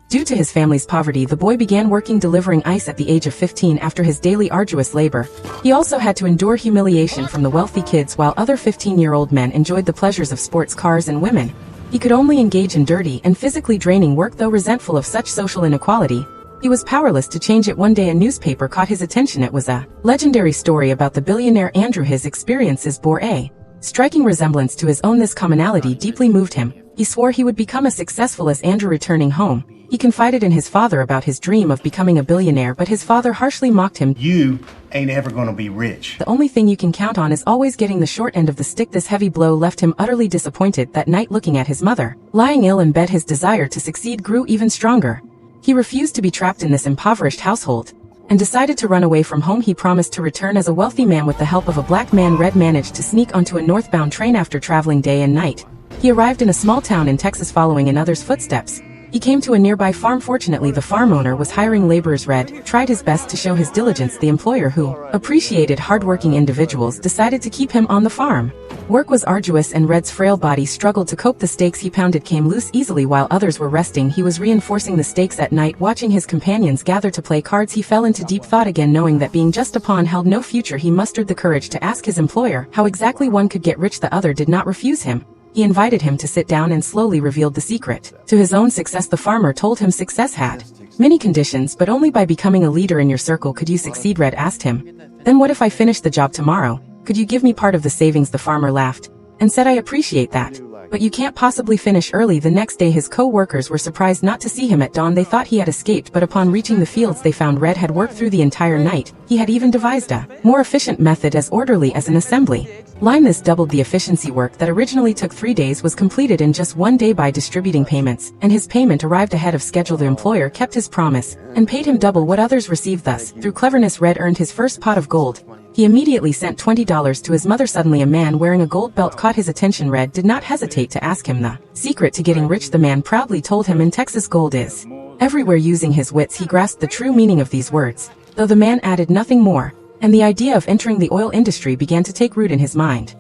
Due to his family's poverty, the boy began working delivering ice at the age of 15 after his daily arduous labor. He also had to endure humiliation from the wealthy kids while other 15-year-old men enjoyed the pleasures of sports cars and women. He could only engage in dirty and physically draining work. Though resentful of such social inequality, he was powerless to change it. One day a newspaper caught his attention. It was a legendary story about the billionaire Andrew. His experiences bore a striking resemblance to his own. This commonality deeply moved him. He swore he would become as successful as Andrew. Returning home, he confided in his father about his dream of becoming a billionaire, but his father harshly mocked him. You ain't ever gonna be rich. The only thing you can count on is always getting the short end of the stick. This heavy blow left him utterly disappointed. That night, looking at his mother lying ill in bed, his desire to succeed grew even stronger. He refused to be trapped in this impoverished household and decided to run away from home. He promised to return as a wealthy man with the help of a black man. Red managed to sneak onto a northbound train after traveling day and night. He arrived in a small town in Texas, following in others' footsteps. He came to a nearby farm. Fortunately, the farm owner was hiring laborers. Red tried his best to show his diligence. The employer, who appreciated hardworking individuals, decided to keep him on the farm. Work was arduous and Red's frail body struggled to cope. The stakes he pounded came loose easily while others were resting. He was reinforcing the stakes at night. Watching his companions gather to play cards, he fell into deep thought. Again, knowing that being just a pawn held no future, he mustered the courage to ask his employer how exactly one could get rich. The other did not refuse him. He invited him to sit down and slowly revealed the secret to his own success. The farmer told him success had many conditions, but only by becoming a leader in your circle could you succeed. Red asked him, "Then what if I finish the job tomorrow? Could you give me part of the savings?" The farmer laughed and said, "I appreciate that, but you can't possibly finish early." The next day his co-workers were surprised not to see him at dawn. They thought he had escaped, but upon reaching the fields they found Red had worked through the entire night. He had even devised a more efficient method, as orderly as an assembly line. This doubled the efficiency. Work that originally took 3 days was completed in just 1 day. By distributing payments, and his payment arrived ahead of schedule, the employer kept his promise and paid him double what others received. Thus, through cleverness, Red earned his first pot of gold. He immediately sent $20 to his mother. Suddenly a man wearing a gold belt caught his attention. Red did not hesitate to ask him the secret to getting rich. The man proudly told him, "In Texas, gold is everywhere." Using his wits, he grasped the true meaning of these words, though the man added nothing more, and the idea of entering the oil industry began to take root in his mind.